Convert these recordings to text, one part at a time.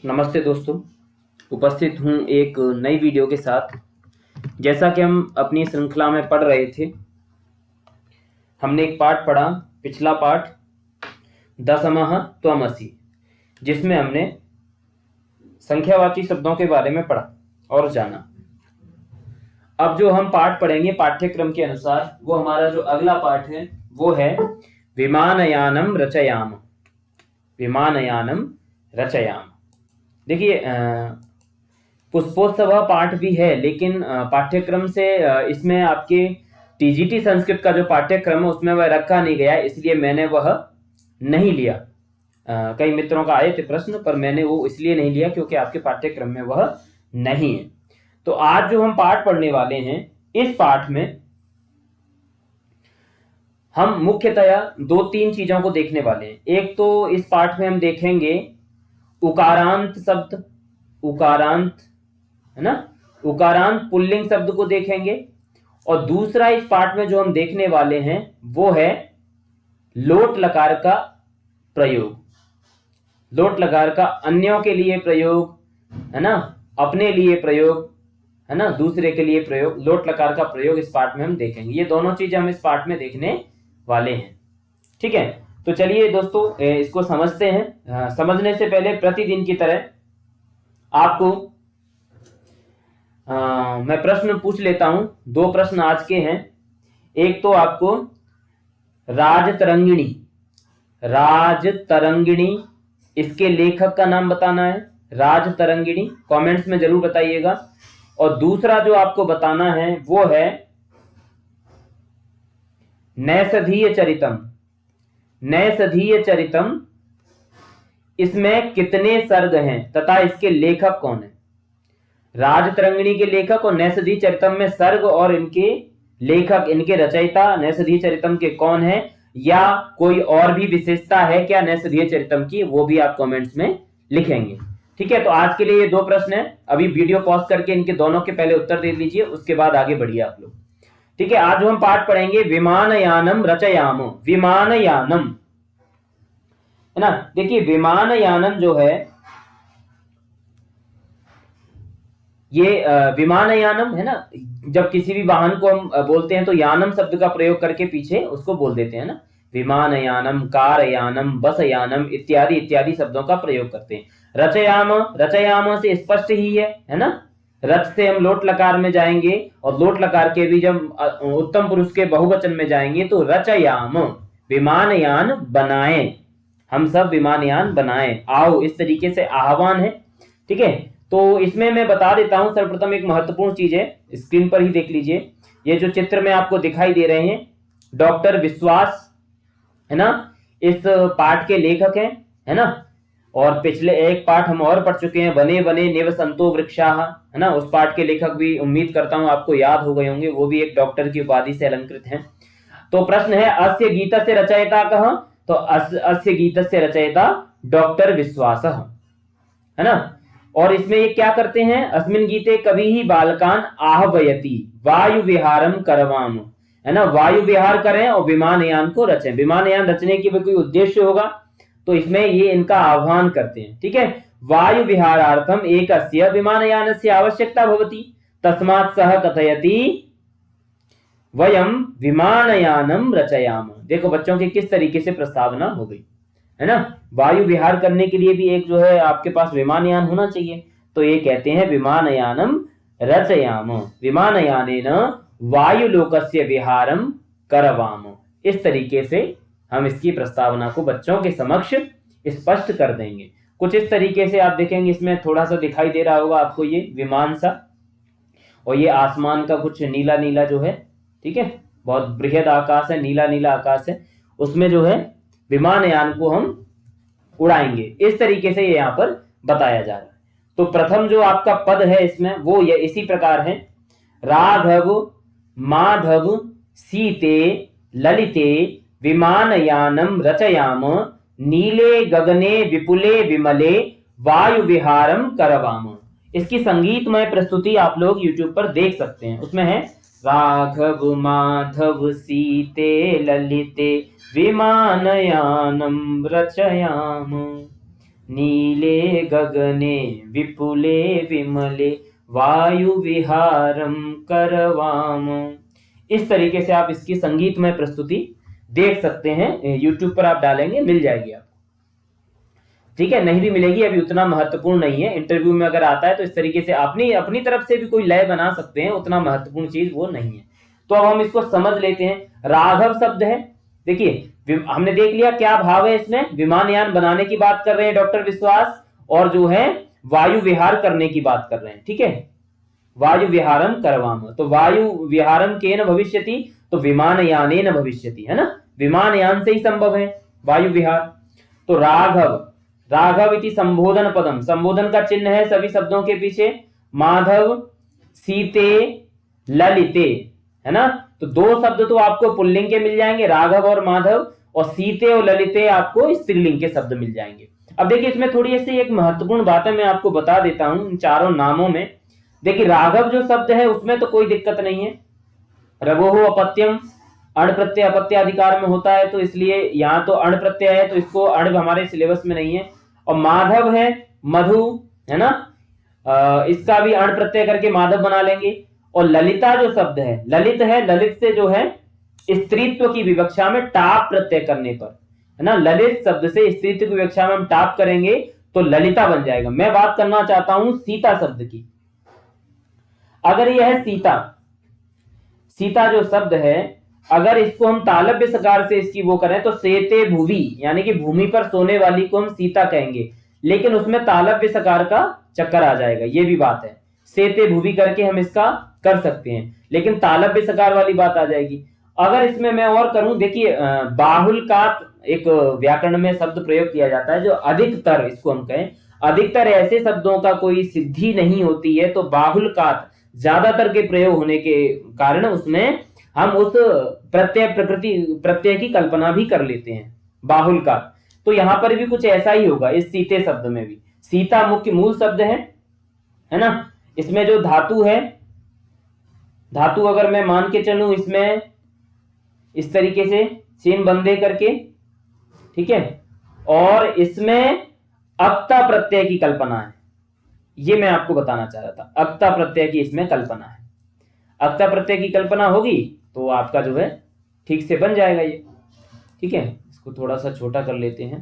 नमस्ते दोस्तों, उपस्थित हूँ एक नई वीडियो के साथ। जैसा कि हम अपनी श्रृंखला में पढ़ रहे थे, हमने एक पाठ पढ़ा, पिछला पाठ दशमः त्वमसि, जिसमें हमने संख्यावाची शब्दों के बारे में पढ़ा और जाना। अब जो हम पाठ पढ़ेंगे पाठ्यक्रम के अनुसार, वो हमारा जो अगला पाठ है वो है विमानयानम रचयाम। विमानयानम रचयाम। देखिए, पुष्पोत्सव पाठ भी है, लेकिन पाठ्यक्रम से इसमें आपके टीजीटी संस्कृत का जो पाठ्यक्रम है उसमें वह रखा नहीं गया, इसलिए मैंने वह नहीं लिया। कई मित्रों का आए थे प्रश्न, पर मैंने वो इसलिए नहीं लिया क्योंकि आपके पाठ्यक्रम में वह नहीं है। तो आज जो हम पाठ पढ़ने वाले हैं, इस पाठ में हम मुख्यतया 2-3 चीजों को देखने वाले हैं। एक तो इस पाठ में हम देखेंगे उकारांत शब्द, उकारांत है ना, उकारांत पुल्लिंग शब्द को देखेंगे। और दूसरा इस पाठ में जो हम देखने वाले हैं वो है लोट लकार का प्रयोग। लोट लकार का अन्यों के लिए प्रयोग, है ना, अपने लिए प्रयोग, है ना, दूसरे के लिए प्रयोग। लोट लकार का प्रयोग इस पाठ में हम देखेंगे। ये दोनों चीजें हम इस पाठ में देखने वाले हैं। ठीक है, तो चलिए दोस्तों इसको समझते हैं। समझने से पहले प्रतिदिन की तरह आपको मैं प्रश्न पूछ लेता हूं। 2 प्रश्न आज के हैं। एक तो आपको राजतरंगिणी, राजतरंगिणी इसके लेखक का नाम बताना है। राजतरंगिणी कमेंट्स में जरूर बताइएगा। और दूसरा जो आपको बताना है वो है नैषधीय चरितम। नैषधीय चरितम, इसमें कितने सर्ग हैं तथा इसके लेखक कौन है। राजतरंगिणी के लेखक और नैषधीय चरितम में सर्ग और इनके लेखक, इनके रचयिता नैषधीय चरितम के कौन है, या कोई और भी विशेषता है क्या नैषधीय चरितम की, वो भी आप कमेंट्स में लिखेंगे। ठीक है, तो आज के लिए ये 2 प्रश्न हैं। अभी वीडियो पॉज करके इनके दोनों के पहले उत्तर दे लीजिए, उसके बाद आगे बढ़िए आप लोग। ठीक है, आज हम पाठ पढ़ेंगे विमानयानम रचयाम। विमानयानम, है ना। देखिए, विमानयानम जो है, ये विमानयानम है ना। जब किसी भी वाहन को हम बोलते हैं तो यानम शब्द का प्रयोग करके पीछे उसको बोल देते हैं ना। विमानयानम, कारयानम, बसयानम इत्यादि इत्यादि शब्दों का प्रयोग करते हैं। रचयाम, रचयाम से स्पष्ट ही है ना। रच से हम लोट लकार में जाएंगे, और लोट लकार के भी जब उत्तम पुरुष के बहुवचन में जाएंगे तो रचयाम, विमानयान बनाएं, हम सब विमानयान बनाएं, आओ, इस तरीके से आह्वान है। ठीक है, तो इसमें मैं बता देता हूं सर्वप्रथम एक महत्वपूर्ण चीज है, स्क्रीन पर ही देख लीजिए। ये जो चित्र में आपको दिखाई दे रहे हैं, डॉक्टर विश्वास, है ना, इस पाठ के लेखक हैं, है ना। और पिछले एक पाठ हम और पढ़ चुके हैं, वने वने निवसंतो वृक्षाः, है ना। उस पाठ के लेखक भी उम्मीद करता हूं आपको याद हो गए होंगे, वो भी एक डॉक्टर की उपाधि से अलंकृत हैं। तो प्रश्न है अस्य गीतस्य रचयिता कः, तो अस्य गीतस्य रचयिता डॉक्टर विश्वासः, है ना। और इसमें ये क्या करते हैं, अस्मिन् गीते कवि ही बालकान आह्वयति वायु विहारम करवाम, है ना। वायु विहार करें और विमानयान को रचें। विमानयान रचने की भी कोई उद्देश्य होगा, तो इसमें ये इनका आह्वान करते हैं। ठीक है, वायु विहारार्थम एकस्य विमानयानस्य आवश्यकता भवति, तस्मात् सः कथयति वयम विमानयानम रचयाम। देखो बच्चों की किस तरीके से प्रस्तावना हो गई, है ना। वायु विहार करने के लिए भी एक जो है आपके पास विमानयान होना चाहिए, तो ये कहते हैं विमानयानम रचयाम, विमानयानेन वायुलोकस्य विहारम करवाम। इस तरीके से हम इसकी प्रस्तावना को बच्चों के समक्ष स्पष्ट कर देंगे। कुछ इस तरीके से आप देखेंगे, इसमें थोड़ा सा दिखाई दे रहा होगा आपको ये विमान सा, और ये आसमान का कुछ नीला नीला जो है, ठीक है, बहुत बृहद आकाश है, नीला नीला आकाश है, उसमें जो है विमानयान को हम उड़ाएंगे। इस तरीके से ये यहाँ पर बताया जा रहा है। तो प्रथम जो आपका पद है इसमें वो ये इसी प्रकार है, राघव माधव सीते ललिते विमानयानम रचयाम, नीले गगने विपुले विमले वायु विहारम करवाम। इसकी संगीतमय प्रस्तुति आप लोग YouTube पर देख सकते हैं। उसमें है राघव माधव सीते ललिते विमानयानम रचयाम, नीले गगने विपुले विमले वायु विहारम करवाम। इस तरीके से आप इसकी संगीतमय प्रस्तुति देख सकते हैं, YouTube पर आप डालेंगे मिल जाएगी आपको। ठीक है, नहीं भी मिलेगी, अभी उतना महत्वपूर्ण नहीं है। इंटरव्यू में अगर आता है तो इस तरीके से अपनी तरफ से भी कोई लय बना सकते हैं, उतना महत्वपूर्ण चीज वो नहीं है। तो अब हम इसको समझ लेते हैं। राघव शब्द है, देखिए हमने देख लिया क्या भाव है इसमें, विमानयान बनाने की बात कर रहे हैं डॉक्टर विश्वास, और जो है वायु विहार करने की बात कर रहे हैं। ठीक है, वायु विहारम करवाम, तो वायु विहारम केन भविष्यति, तो विमानयानेन भविष्यति, है ना, विमानयान से ही संभव है वायु विहार। तो राघव इति संबोधन पदम, संबोधन का चिन्ह है सभी शब्दों के पीछे। माधव, सीते, ललिते, है ना, तो दो शब्द तो आपको पुल्लिंग के मिल जाएंगे, राघव और माधव, और सीते और ललिते आपको स्त्रीलिंग के शब्द मिल जाएंगे। अब देखिए इसमें थोड़ी ऐसी एक महत्वपूर्ण बात है, मैं आपको बता देता हूं इन चारों नामों में। देखिए राघव जो शब्द है उसमें तो कोई दिक्कत नहीं है, रघोः अपत्यम, अण प्रत्यय अपत्याधिकार में होता है, तो इसलिए यहाँ तो अण प्रत्यय है, तो इसको अण हमारे सिलेबस में नहीं है। और माधव है मधु, है ना, इसका भी अण प्रत्यय करके माधव बना लेंगे। और ललिता जो शब्द है, ललित है, ललित से जो है स्त्रीत्व की विवक्षा में टाप प्रत्यय करने पर, है ना, ललित शब्द से स्त्रीत्व की विवक्षा में हम टाप करेंगे तो ललिता बन जाएगा। मैं बात करना चाहता हूं सीता शब्द की। अगर यह है सीता जो शब्द है, अगर इसको हम तालव्य सकार से इसकी वो करें तो सेते भुवि, यानी कि भूमि पर सोने वाली को हम सीता कहेंगे, लेकिन उसमें तालव्य सकार का चक्कर आ जाएगा, ये भी बात है। सेते भुवि करके हम इसका कर सकते हैं, लेकिन तालव्य सकार वाली बात आ जाएगी। अगर इसमें मैं और करूं, देखिए बाहुल्कात एक व्याकरण में शब्द प्रयोग किया जाता है, जो अधिकतर, इसको हम कहें अधिकतर ऐसे शब्दों का कोई सिद्धि नहीं होती है, तो बाहुल्कात ज्यादातर के प्रयोग होने के कारण उसमें हम उस प्रत्यय की कल्पना भी कर लेते हैं, बाहुल का। तो यहां पर भी कुछ ऐसा ही होगा इस सीते शब्द में भी। सीता मुख्य मूल शब्द है ना, इसमें जो धातु है, धातु अगर मैं मान के चलूं इसमें इस तरीके से चीन बंदे करके, ठीक है, और इसमें अक्ता प्रत्यय की कल्पना है, ये मैं आपको बताना चाह रहा था, अक्ता प्रत्यय की इसमें कल्पना है। अक्ता प्रत्यय की कल्पना होगी तो आपका जो है ठीक से बन जाएगा ये। ठीक है, इसको थोड़ा सा छोटा कर लेते हैं।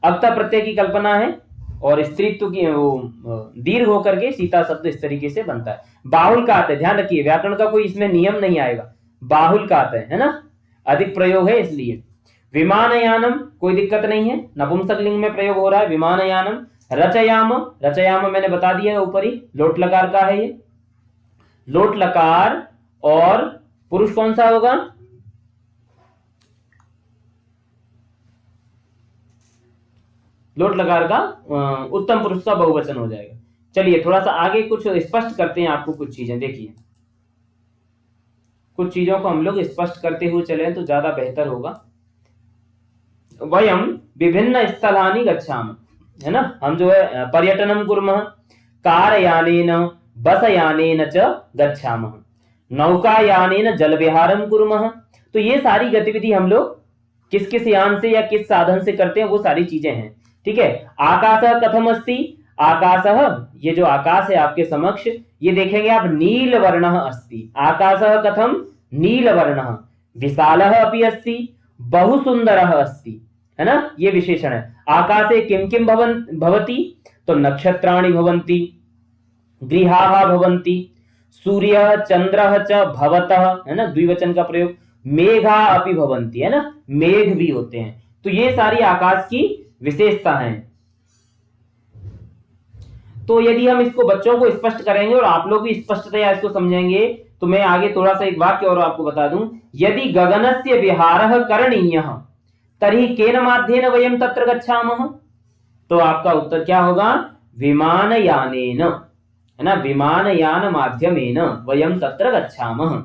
अक्ता प्रत्यय की कल्पना है और स्त्रीत्व की वो दीर्घ होकर के सीता शब्द इस तरीके से बनता है। बाहुल का आते, ध्यान रखिए व्याकरण का कोई इसमें नियम नहीं आएगा, बाहुल का आते है ना, अधिक प्रयोग है इसलिए। विमानयानम कोई दिक्कत नहीं है, नपुंसक लिंग में प्रयोग हो रहा है विमानयानम। रचयाम, रचयाम मैंने बता दिया ऊपर ही, लोट लकार का है ये, लोट लकार, और पुरुष कौन सा होगा, लोट लकार का उत्तम पुरुष का बहुवचन हो जाएगा। चलिए थोड़ा सा आगे कुछ स्पष्ट करते हैं आपको कुछ चीजें। देखिए कुछ चीजों को हम लोग स्पष्ट करते हुए चले तो ज्यादा बेहतर होगा। वयम विभिन्न स्थलानि गच्छामः, है ना, हम जो है पर्यटनम कुर्मः, कारयानेन बसयानेन च गच्छामः, नौकायानेन जल विहारम कुर्मः। तो ये सारी गतिविधि हम लोग किस किस यान से या किस साधन से करते हैं, वो सारी चीजें हैं। ठीक है, आकाशः कथम अस्ति, आकाशः, ये जो आकाश है आपके समक्ष, ये देखेंगे आप नील वर्णः अस्ति, आकाशः कथम नील वर्णः, विशालः अपि अस्ति, बहु सुंदरः अस्ति, है ना, ये विशेषण है। आकाशे किम किम भवति, तो नक्षत्राणि भवन्ति, गृहाः भवन्ति, सूर्यः चंद्रः च भवतः, है ना, द्विवचन का प्रयोग, मेघा अपि भवन्ति, है ना, मेघ भी होते हैं। तो ये सारी आकाश की विशेषता है। तो यदि हम इसको बच्चों को स्पष्ट करेंगे और आप लोग भी स्पष्टतया इसको समझेंगे, तो मैं आगे थोड़ा सा एक वाक्य और आपको बता दूं, यदि गगनस्य विहारः करणीयः तर्हि केन माध्येन वयं तत्र गच्छामः, तो आपका उत्तर क्या होगा, विमानयानेन, है ना, विमानयान माध्यमेन वयं तत्र गच्छामः।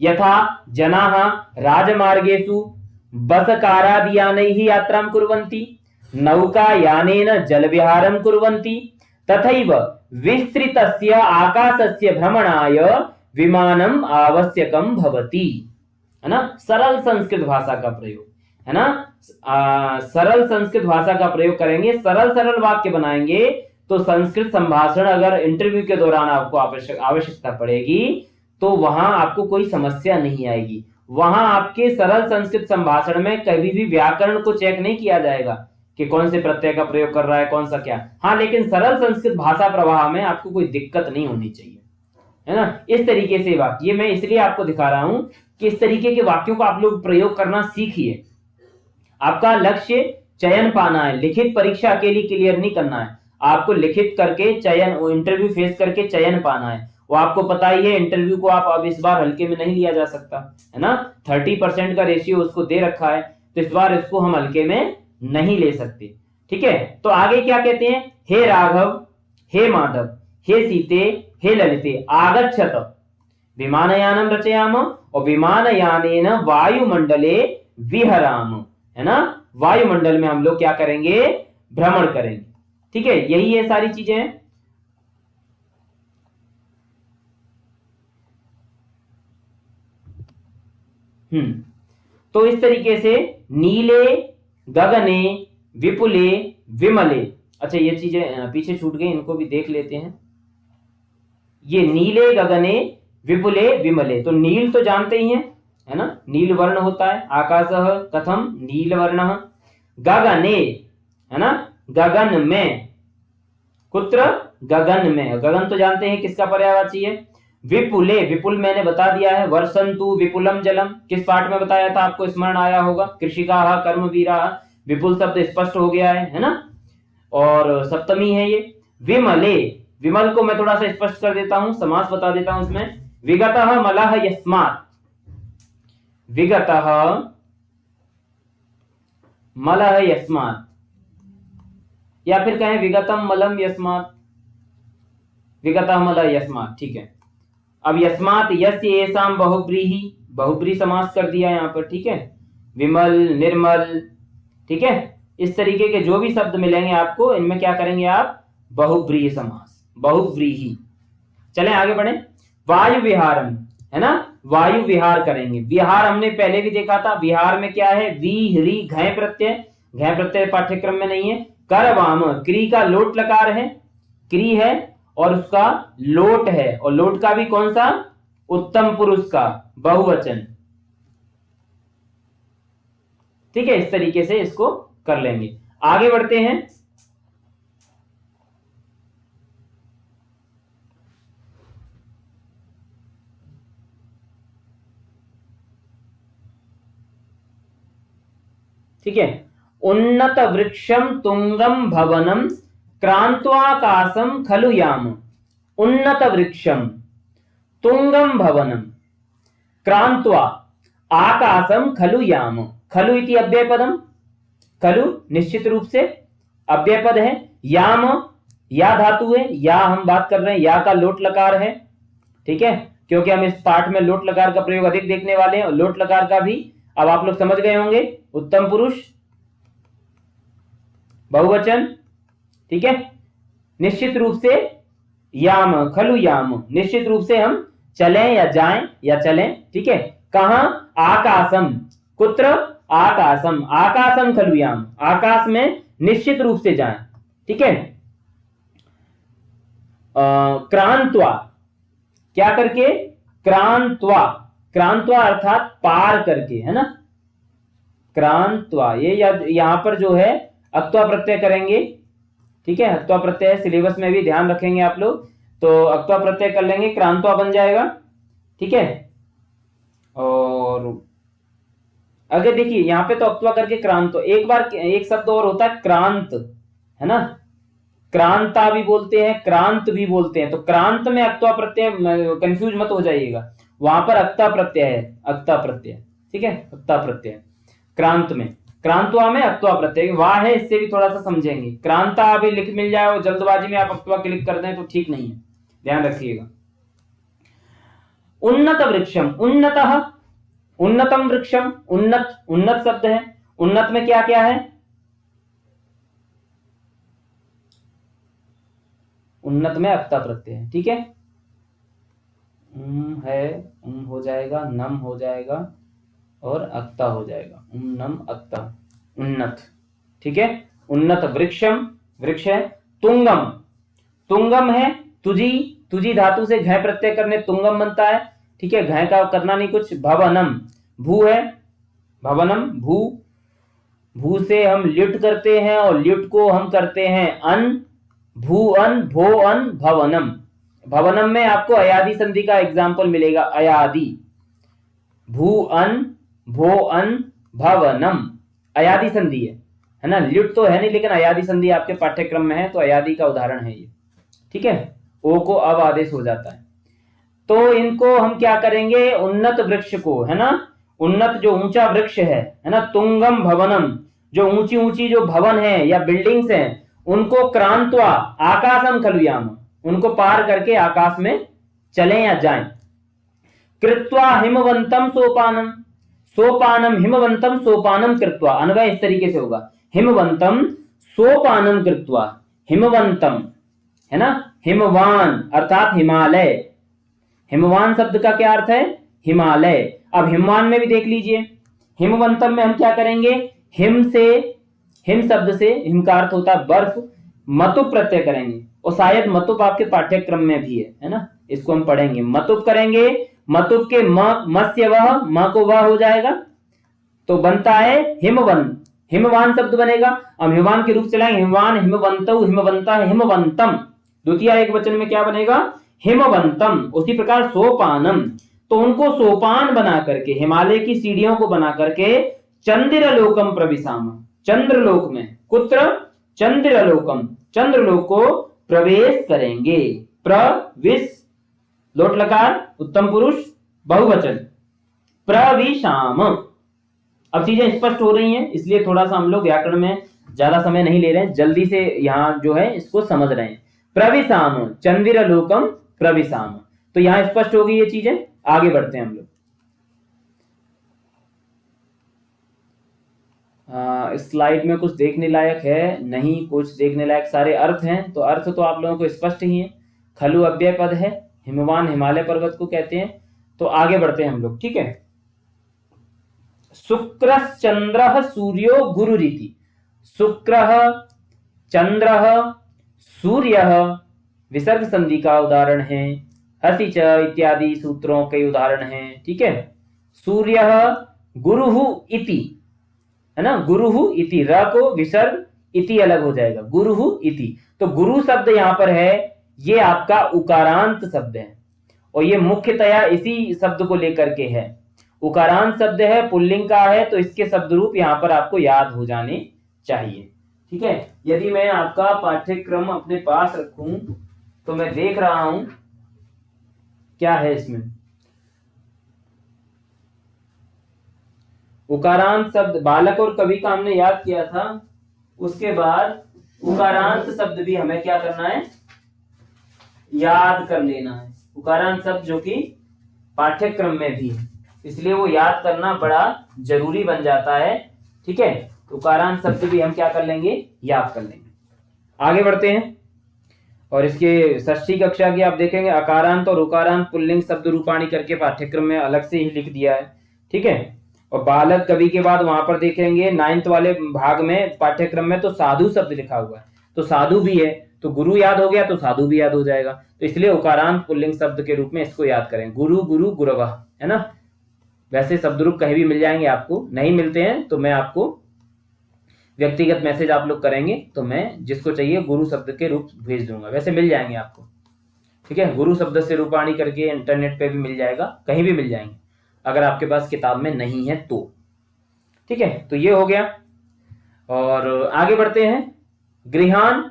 यथा जनाः राजमार्गेषु बसकारादियानैः यात्रां कुर्वन्ति, नौकायानेन जलविहारं कुर्वन्ति, तथैव विस्तृतस्य आकाशस्य भ्रमणाय विमानम आवश्यकम भवति, है ना, सरल संस्कृत भाषा का प्रयोग, है ना। सरल संस्कृत भाषा का प्रयोग करेंगे, सरल सरल वाक्य बनाएंगे, तो संस्कृत संभाषण अगर इंटरव्यू के दौरान आपको आवश्यकता पड़ेगी तो वहां आपको कोई समस्या नहीं आएगी। वहां आपके सरल संस्कृत संभाषण में कभी भी व्याकरण को चेक नहीं किया जाएगा कि कौन से प्रत्यय का प्रयोग कर रहा है, कौन सा क्या। हाँ, लेकिन सरल संस्कृत भाषा प्रवाह में आपको कोई दिक्कत नहीं होनी चाहिए, है ना। इस तरीके से वाक्य, ये मैं इसलिए आपको दिखा रहा हूं कि इस तरीके के वाक्यों को आप लोग प्रयोग करना सीखिए। आपका लक्ष्य चयन पाना है, लिखित परीक्षा अकेली क्लियर नहीं करना है, आपको लिखित करके चयन, इंटरव्यू फेस करके चयन पाना है। वो आपको पता ही है, इंटरव्यू को आप अब इस बार हल्के में नहीं लिया जा सकता, है ना। 30% का रेशियो उसको दे रखा है, तो इस बार इसको हम हल्के में नहीं ले सकते, ठीक है। तो आगे क्या कहते हैं, हे राघव, हे माधव, हे सीते, हे ललिते आगच्छत विमानयानम रचयाम, और विमानयानेन वायुमंडले विहराम, है ना। वायुमंडल में हम लोग क्या करेंगे, भ्रमण करेंगे, ठीक है। यही ये सारी चीजें हैं। तो इस तरीके से नीले गगने विपुले विमले, अच्छा ये चीजें पीछे छूट गई, इनको भी देख लेते हैं। ये नीले गगने विपुले विमले, तो नील तो जानते ही हैं, है ना, नील वर्ण होता है, आकाशः कथम नील वर्णः, गगने, है ना, गगन में, कुत्र गगन में, गगन तो जानते हैं किसका पर्यायवाची है। विपुले, विपुल मैंने बता दिया है, वर्षन्तु विपुलम जलम, किस पाठ में बताया था, आपको स्मरण आया होगा, कृषिकाः कर्मवीराः, विपुल शब्द स्पष्ट हो गया है ना। और सप्तमी है ये। विमले, विमल को मैं थोड़ा सा स्पष्ट कर देता हूं, समास बता देता हूं इसमें। विगतः मलः यस्मात्, विगतः मलः यस्मात्, या फिर कहें विगतम मलम यस्मात्, विगतः मलः यस्मात्, ठीक है। अब यस्मात् यस्य येषां बहुब्रीहि, बहुब्री समास कर दिया यहां पर, ठीक है। विमल, निर्मल, ठीक है। इस तरीके के जो भी शब्द मिलेंगे आपको, इनमें क्या करेंगे आप, बहुब्रीहि समास, बहुव्रीहि। चलें आगे बढ़े। वायु विहारम, है ना, वायु विहार करेंगे। विहार हमने पहले भी देखा था, विहार में क्या है, वी री घय प्रत्यय, घय प्रत्यय पाठ्यक्रम में नहीं है। करवाम, क्री का लोट लकार है, क्री है और उसका लोट है, और लोट का भी कौन सा, उत्तम पुरुष का बहुवचन, ठीक है। इस तरीके से इसको कर लेंगे। आगे बढ़ते हैं। ठीक है। उन्नत वृक्षम तुंगम भवनम क्रांत्वाकाशम खलु याम, उन्नत वृक्षम तुंगम भवनम क्रांत्वा आकाशम खलु याम, खलु इति अव्ययपदम, खलु निश्चित रूप से अव्ययपद है। याम या धातु है, या हम बात कर रहे हैं, या का लोट लकार है, ठीक है, क्योंकि हम इस पाठ में लोट लकार का प्रयोग अधिक देखने वाले हैं, और लोट लकार का भी अब आप लोग समझ गए होंगे, उत्तम पुरुष बहुवचन, ठीक है। निश्चित रूप से याम, खलु याम, निश्चित रूप से हम चलें या जाएं या चलें, ठीक है। कहां, आकाशम, कुत्र आकाशम, आकाशम खलु याम, आकाश में निश्चित रूप से जाएं, ठीक है। क्रांत्वा, क्या करके, क्रांत्वा, क्रांत्वा अर्थात पार करके, है ना, क्रांत्वा। ये यहां पर जो है अक्त्वा प्रत्यय करेंगे, ठीक है, अक्त्वा प्रत्यय सिलेबस में भी ध्यान रखेंगे आप लोग, तो अक्त्वा प्रत्यय कर लेंगे, क्रांत्वा बन जाएगा, ठीक है। और अगर देखिए यहां पे तो अक्त्वा करके क्रांत, एक बार एक शब्द और होता है क्रांत, है ना, क्रांता भी बोलते हैं, क्रांत भी बोलते हैं, तो क्रांत में अक्त्वा प्रत्यय, कंफ्यूज मत हो जाइएगा, वहां पर अक्ता प्रत्यय है, अक्ता प्रत्यय, ठीक है, अक्ता प्रत्यय। क्रांत में, क्रांतवा में अक्त्वा प्रत्यय, वाह है, इससे भी थोड़ा सा समझेंगे। क्रांता अभी लिख मिल जाए और जल्दबाजी में आप अक्त्वा क्लिक कर दें तो ठीक नहीं है, ध्यान रखिएगा। उन्नत वृक्षम, उन्नतः, उन्नतम वृक्षम, उन्नत, उन्नत शब्द है, उन्नत में क्या क्या है, उन्नत में अक्ता प्रत्यय है, ठीक है, हो जाएगा, नम हो जाएगा, और अक्ता हो जाएगा, उन्नम अक्ता, उन्नत। ठीक है, उन्नत वृक्षम, वृक्ष है। तुंगम, तुंगम है तुजी, तुजी धातु से घय प्रत्यय करने तुंगम बनता है। ठीक है, घय का करना नहीं कुछ। भवनम, भू है, भवनम भू, भू से हम ल्युट करते हैं और ल्युट को हम करते हैं अन, भू अन, भो अन, भवनम। भवनम में आपको अयादि संधि का एग्जाम्पल मिलेगा, अयादि, भू अन, भो अन, भवनम, अयादि संधि है ना। ल्युट तो है नहीं, लेकिन अयादि संधि आपके पाठ्यक्रम में है, तो अयादि का उदाहरण है ये। ठीक है, ओ को अब आदेश हो जाता है। तो इनको हम क्या करेंगे, उन्नत वृक्ष को, है ना, उन्नत जो ऊंचा वृक्ष है ना, तुंगम भवनम, जो ऊंची ऊंची जो भवन है या बिल्डिंग्स हैं, उनको क्रांत्वा आकाशम खलुयाम, उनको पार करके आकाश में चलें या जाएं। कृत्वा हिमवंतम सोपानम, सोपानम हिमवंतम सोपानम कृत्वा, अन्वय इस तरीके से होगा, हिमवंतम सोपानम कृत्वा, हिमवंतम है ना, हिमवान अर्थात हिमालय। हिमवान शब्द का क्या अर्थ है, हिमालय। अब हिमवान में भी देख लीजिए, हिमवंतम में हम क्या करेंगे, हिम से, हिम शब्द से, हिम का अर्थ होता है बर्फ, मतुप प्रत्यय करेंगे, और शायद मतुप आपके पाठ्यक्रम में भी है ना, इसको हम पढ़ेंगे। मतुप करेंगे, मतुप के मत्स्य वह, म को वह हो जाएगा, तो बनता है हिमवन, हिमवान शब्द बनेगा। अब हिमवान के रूप चलाएंगे, हिमवान, हिमवंत, हिमवंता, हिमवंतम, द्वितीय एक वचन में क्या बनेगा, हिमवंतम। उसी प्रकार सोपानम, तो उनको सोपान बना करके, हिमालय की सीढ़ियों को बना करके, चंद्रलोकम प्रविशाम, चंद्रलोक में, कुत्र, चंद्रलोकम, चंद्रलोक को प्रवेश करेंगे। प्रविश, लोट लकार, उत्तम पुरुष, बहुवचन, प्रविशाम। अब चीजें स्पष्ट हो रही हैं, इसलिए थोड़ा सा हम लोग व्याकरण में ज्यादा समय नहीं ले रहे हैं, जल्दी से यहां जो है इसको समझ रहे हैं। प्रविशाम, चंद्रलोकम प्रविशाम, तो यहां स्पष्ट हो गई ये चीजें। आगे बढ़ते हैं हम लोग। स्लाइड में कुछ देखने लायक है नहीं, कुछ देखने लायक, सारे अर्थ हैं, तो अर्थ तो आप लोगों को स्पष्ट ही है। खलु अव्यय पद है, हिमवान हिमालय पर्वत को कहते हैं। तो आगे बढ़ते हैं हम लोग। ठीक है, शुक्र चंद्र सूर्यो गुरु रीति, शुक्र चंद्र सूर्य विसर्ग संधि का उदाहरण है, हसि च इत्यादि सूत्रों के उदाहरण हैं। ठीक है, सूर्य गुरुहु इति, है ना, गुरुहु इति, र को विसर्ग, इति अलग हो जाएगा, गुरुहु इति। तो गुरु शब्द यहां पर है, ये आपका उकारांत शब्द है, और ये मुख्यतया इसी शब्द को लेकर के है। उकारांत शब्द है, पुल्लिंग का है, तो इसके शब्द रूप यहां पर आपको याद हो जाने चाहिए। ठीक है, यदि मैं आपका पाठ्यक्रम अपने पास रखूं तो मैं देख रहा हूं क्या है इसमें। उकारांत शब्द बालक और कवि का हमने याद किया था, उसके बाद उकारांत शब्द भी हमें क्या करना है, याद कर लेना है। उकारांत शब्द जो कि पाठ्यक्रम में भी है, इसलिए वो याद करना बड़ा जरूरी बन जाता है। ठीक है, उकारांत शब्द भी हम क्या कर लेंगे, याद कर लेंगे। आगे बढ़ते हैं, और इसके षष्ठी कक्षा की आप देखेंगे अकारांत और उकारांत पुल्लिंग शब्द रूपाणी करके पाठ्यक्रम में अलग से ही लिख दिया है। ठीक है, और बालक कवि के बाद वहां पर देखेंगे 9th वाले भाग में पाठ्यक्रम में तो साधु शब्द लिखा हुआ है, तो साधु भी है, तो गुरु याद हो गया तो साधु भी याद हो जाएगा। तो इसलिए उकारांत पुल्लिंग शब्द के रूप में इसको याद करें, गुरु गुरु गुरवः, है ना। वैसे शब्द रूप कहीं भी मिल जाएंगे, आपको नहीं मिलते हैं तो मैं आपको व्यक्तिगत मैसेज आप लोग करेंगे, तो मैं जिसको चाहिए गुरु शब्द के रूप भेज दूंगा, वैसे मिल जाएंगे आपको। ठीक है, गुरु शब्द से रूपाणी करके इंटरनेट पे भी मिल जाएगा, कहीं भी मिल जाएंगे, अगर आपके पास किताब में नहीं है तो। ठीक है, तो ये हो गया, और आगे बढ़ते हैं। गृहान,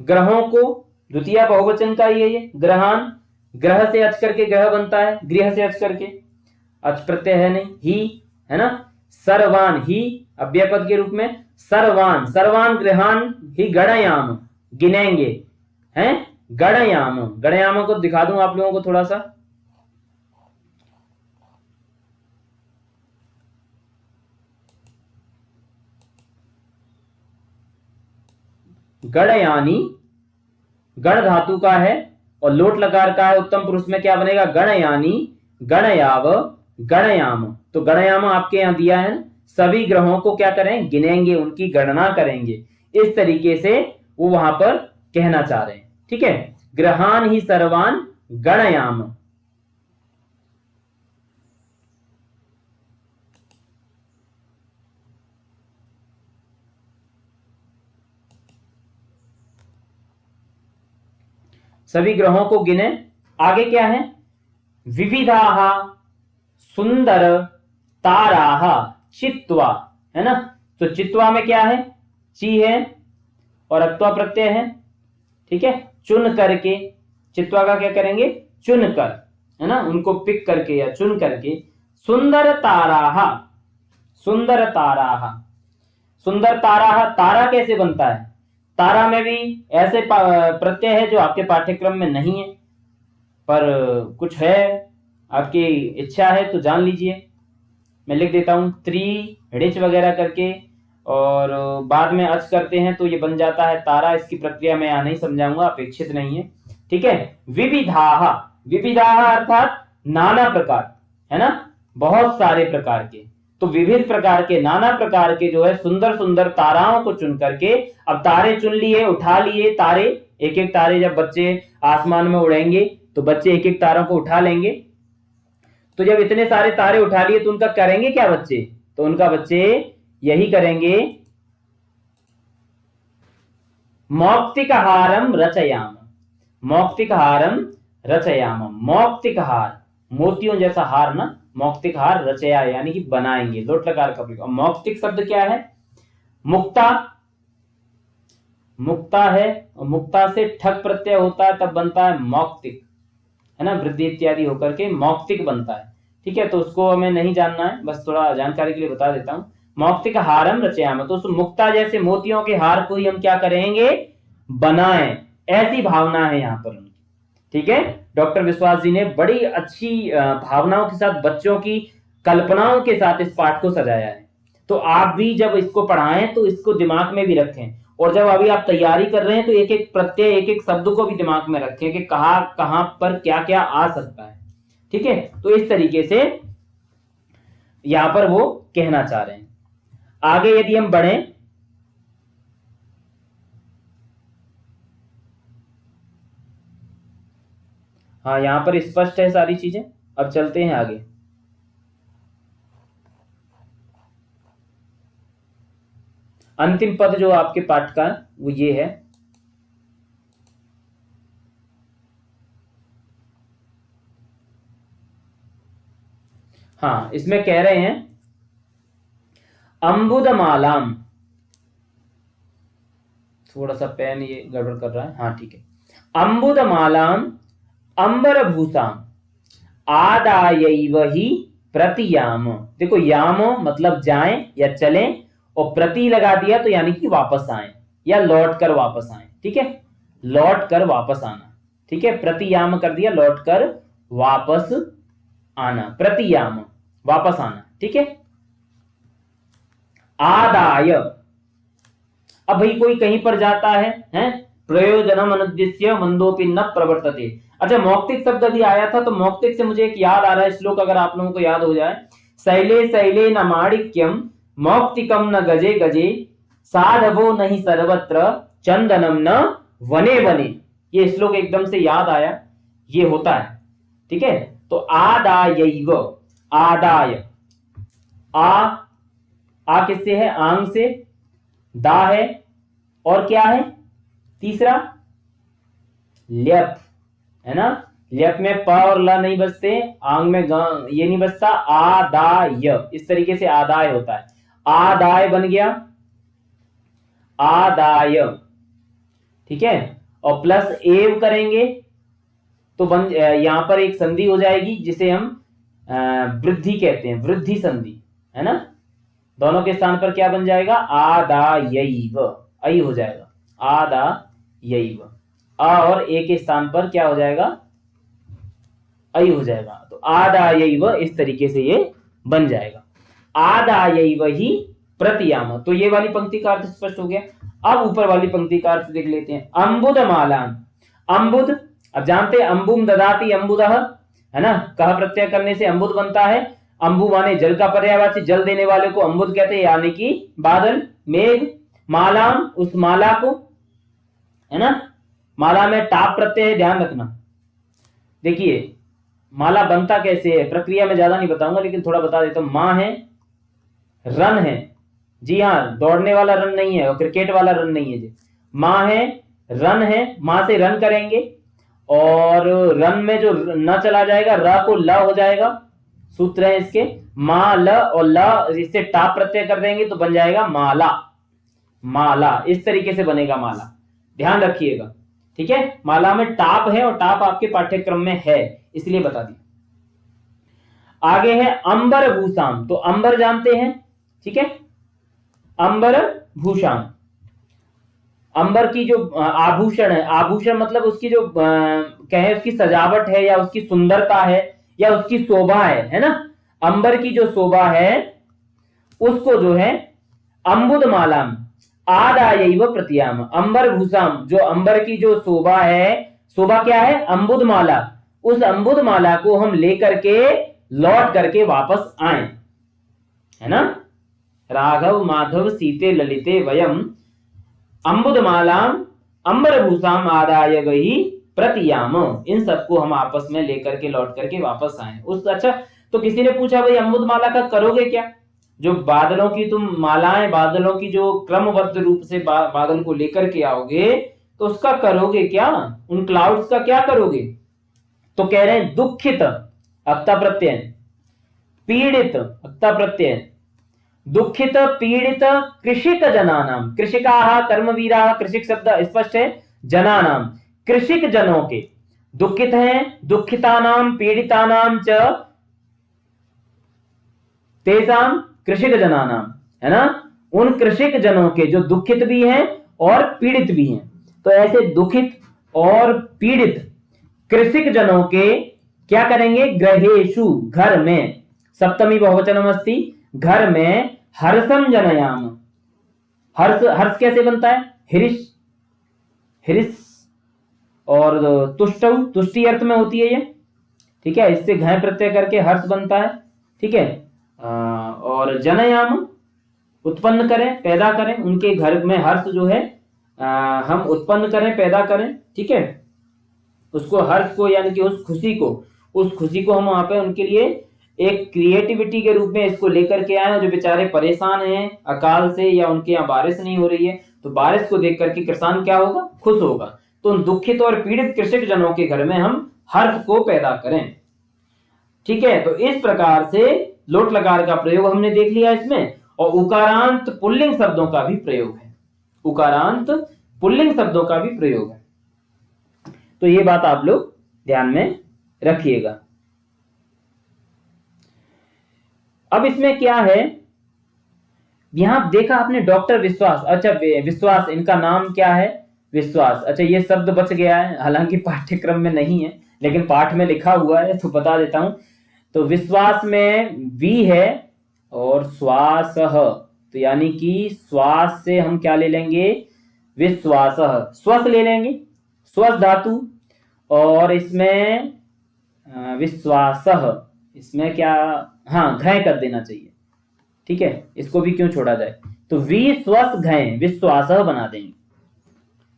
ग्रहों को, द्वितीय बहुवचन का ये ग्रहान, ग्रह से अच करके ग्रह बनता है, गृह से अच करके, अच प्रत्यय है नहीं, ही, है ना। सर्वान, ही अव्यय पद के रूप में, सर्वान, सर्वान गृहान ही गणयाम, गिनेंगे, हैं, गणयाम। गणयाम को दिखा दूं आप लोगों को थोड़ा सा, गणयानी, गण धातु का है और लोट लकार का है, उत्तम पुरुष में क्या बनेगा, गणयानी, गणयाव, गणयाम, तो गणयाम आपके यहाँ दिया है, सभी ग्रहों को क्या करें, गिनेंगे, उनकी गणना करेंगे, इस तरीके से वो वहां पर कहना चाह रहे हैं। ठीक है, ग्रहान ही सर्वान गणयाम। सभी ग्रहों को गिने। आगे क्या है, विविधाः सुंदर ताराः चित्वा, है ना। तो चित्वा में क्या है, ची है और अत्वा प्रत्यय है। ठीक है, चुन करके, चित्वा का क्या करेंगे, चुन कर, है ना, उनको पिक करके या चुन करके। सुंदर ताराः, सुंदर ताराः, सुंदर ताराः, तारा कैसे बनता है, तारा में भी ऐसे प्रत्यय है जो आपके पाठ्यक्रम में नहीं है, पर कुछ है, आपकी इच्छा है तो जान लीजिए। मैं लिख देता हूं, त्रि ऋच वगैरह करके, और बाद में अच करते हैं तो ये बन जाता है तारा। इसकी प्रक्रिया मैं यहाँ नहीं समझाऊंगा, अपेक्षित नहीं है। ठीक है, विविधाः, विविधाः अर्थात नाना प्रकार, है ना, बहुत सारे प्रकार के। तो विविध प्रकार के, नाना प्रकार के जो है सुंदर सुंदर ताराओं को चुन करके, अब तारे चुन लिए, उठा लिए तारे, एक एक तारे, जब बच्चे आसमान में उड़ेंगे तो बच्चे एक एक तारों को उठा लेंगे। तो जब इतने सारे तारे उठा लिए तो उनका करेंगे क्या बच्चे, तो उनका बच्चे यही करेंगे, मौक्तिकहारम रचयाम, मौक्तिकहारम रचयाम। मौक्तिकहार, मोतियों जैसा हार ना, मौक्तिकहार रचया यानी कि बनाएंगे, लोट लकार का प्रयोग। मौक्तिक शब्द क्या है, मुक्ता, मुक्ता है, और मुक्ता से ठक प्रत्यय होता है तब बनता है मौक्तिक, है ना, वृद्धि इत्यादि होकर के मौक्तिक बनता है। ठीक है, तो उसको हमें नहीं जानना है, बस थोड़ा जानकारी के लिए बता देता हूं। मौक्तिक हारम रचयाम, तो उस मुक्ता जैसे मोतियों के हार को ही हम क्या करेंगे, बनाएं, ऐसी भावना है यहाँ पर उनकी। ठीक है, डॉक्टर विश्वास जी ने बड़ी अच्छी भावनाओं के साथ, बच्चों की कल्पनाओं के साथ इस पाठ को सजाया है। तो आप भी जब इसको पढ़ाएं तो इसको दिमाग में भी रखें, और जब अभी आप तैयारी कर रहे हैं तो एक एक प्रत्यय, एक एक शब्द को भी दिमाग में रखें कि कहां पर क्या क्या आ सकता है। ठीक है, तो इस तरीके से यहां पर वो कहना चाह रहे हैं। आगे यदि हम बढ़ें, हाँ यहां पर स्पष्ट है सारी चीजें। अब चलते हैं आगे। अंतिम पद जो आपके पाठ का वो ये है, हाँ इसमें कह रहे हैं अंबुदमालाम, थोड़ा सा पेन ये गड़बड़ कर रहा है, हाँ ठीक है। अंबुदमालाम अंबरभूषाम आदायैव ही प्रतियाम। देखो याम मतलब जाएं या चलें, और प्रति लगा दिया तो यानी कि वापस आए या लौट कर वापस आए। ठीक है, लौट कर वापस आना। ठीक है, प्रतियाम कर दिया, लौट कर वापस आना, प्रतियाम वापस आना। ठीक है, आदाय, अब भाई कोई कहीं पर जाता है प्रयोजनम अनुद्देश्य मंदोपि न प्रवर्तते। अच्छा, मौक्तिक शब्द अभी आया था, तो मौक्तिक से मुझे एक याद आ रहा है श्लोक, अगर आप लोगों को याद हो जाए, शैले शैले न माणिक्यम मौक्तिकम न गजे गजे साधवो नहीं सर्वत्र चंदनम न वने वने। ये श्लोक एकदम से याद आया, ये होता है। ठीक है, तो आदायैव, आदाय, आ किससे है, आंग से, दा है, और क्या है तीसरा, ल्यप, है ना। ल्यप में प और ल नहीं बजते, आंग में ग ये नहीं बजता, आदाय, इस तरीके से आदाय होता है। आदाय बन गया, आदाय। ठीक है, और प्लस एव करेंगे तो यहां पर एक संधि हो जाएगी जिसे हम वृद्धि कहते हैं, वृद्धि संधि, है ना। दोनों के स्थान पर क्या बन जाएगा, आदायैव, ऐ हो जाएगा, आदायैव। आ और ए के स्थान पर क्या हो जाएगा, ऐ हो जाएगा। तो आदायैव इस तरीके से ये बन जाएगा, आदायैव ही प्रतियाम। तो ये वाली पंक्ति का अर्थ स्पष्ट हो गया। अब ऊपर वाली पंक्ति का अर्थ देख लेते हैं। अंबुदमालाम, अंबुद, अब जानते हैं अंबुम ददाति अंबुदः, है ना, कह प्रत्यय करने से अंबुद बनता है। अंबु माने जल का पर्यायवाची, जल देने वाले को अंबुद कहते हैं, यानी कि बादल, मेघ, मालाम उस माला को, है ना। माला में टाप प्रत्यय है, ध्यान रखना। देखिए माला बनता कैसे है, प्रक्रिया में ज्यादा नहीं बताऊंगा लेकिन थोड़ा बता देता हूं। माँ है, रन है, जी हाँ, दौड़ने वाला रन नहीं है और क्रिकेट वाला रन नहीं है जी। माँ है, रन है, माँ से रन करेंगे और रन में जो न चला जाएगा, र को ल हो जाएगा, सूत्र है इसके, मा ल और ल इससे टाप प्रत्यय कर देंगे तो बन जाएगा माला। माला इस तरीके से बनेगा माला, ध्यान रखिएगा, ठीक है। माला में टाप है और टाप आपके पाठ्यक्रम में है इसलिए बता दिया। आगे है अंबर भूषाम, तो अंबर जानते हैं, ठीक है, अंबर भूषाम। अंबर की जो आभूषण है, आभूषण मतलब उसकी जो कहे उसकी सजावट है या उसकी सुंदरता है या उसकी शोभा है ना। अंबर की जो शोभा है उसको जो है अंबुद मालाम आदाय व प्रत्याम, अंबर भूषाम, जो अंबर की जो शोभा है, शोभा क्या है, अंबुद माला, उस अंबुद माला को हम लेकर के लौट करके वापस आए, है ना। राघव माधव सीते ललिते वयम अंबुद मालाम अंबर भूषाम आदाय गई प्रतियाम, इन सबको हम आपस में लेकर के लौट करके वापस आए उस। अच्छा, तो किसी ने पूछा भाई अंबुद माला का करोगे क्या, जो बादलों की तुम मालाएं, बादलों की जो क्रमबद्ध रूप से बादल को लेकर के आओगे तो उसका करोगे क्या, उन क्लाउड्स का क्या करोगे। तो कह रहे हैं दुखित अक्ता प्रत्यय, पीड़ित अक्ता प्रत्यय, दुखित पीड़ित कृषिक जनानाम, कृषिकाः कर्मवीराः, कृषिक शब्द स्पष्ट है, जनानाम कृषिक जनों के, दुखित हैं, दुखितानाम पीड़ितानाम च तेसाम कृषिक जनानाम, है ना, उन कृषिक जनों के जो दुखित भी हैं और पीड़ित भी हैं। तो ऐसे दुखित और पीड़ित कृषिक जनों के क्या करेंगे, ग्रहेषु घर में, सप्तमी बहुवचनम अस्ति, घर में हर्षम जनयाम, हर्ष, हर्ष कैसे बनता है, हिरिश, हिरिस और तुष्टौ, तुष्टि अर्थ में होती है ये, ठीक है, इससे घय प्रत्यय करके हर्ष बनता है, ठीक है। और जनयाम उत्पन्न करें, पैदा करें, उनके घर में हर्ष जो है हम उत्पन्न करें, पैदा करें, ठीक है, उसको हर्ष को यानी कि उस खुशी को हम वहां पे उनके लिए एक क्रिएटिविटी के रूप में इसको लेकर के आए, जो बेचारे परेशान हैं अकाल से या उनके यहाँ बारिश नहीं हो रही है, तो बारिश को देख करके किसान क्या होगा, खुश होगा। तो उन दुखित और पीड़ित कृषक जनों के घर में हम हर्ष को पैदा करें, ठीक है। तो इस प्रकार से लोट लकार का प्रयोग हमने देख लिया इसमें, और उकारांत पुल्लिंग शब्दों का भी प्रयोग है, उकारांत पुल्लिंग शब्दों का भी प्रयोग है। तो ये बात आप लोग ध्यान में रखिएगा। अब इसमें क्या है, यहां देखा आपने डॉक्टर विश्वास, अच्छा विश्वास, इनका नाम क्या है, विश्वास। अच्छा, ये शब्द बच गया है, हालांकि पाठ्यक्रम में नहीं है लेकिन पाठ में लिखा हुआ है तो बता देता हूं। तो विश्वास में वी है और श्वास, तो यानी कि श्वास से हम क्या ले लेंगे, विश्वास, श्वास ले लेंगे, श्वास धातु, और इसमें विश्वास, इसमें क्या, हाँ घय कर देना चाहिए, ठीक है, इसको भी क्यों छोड़ा जाए, तो विश्वास घय विश्वास बना देंगे,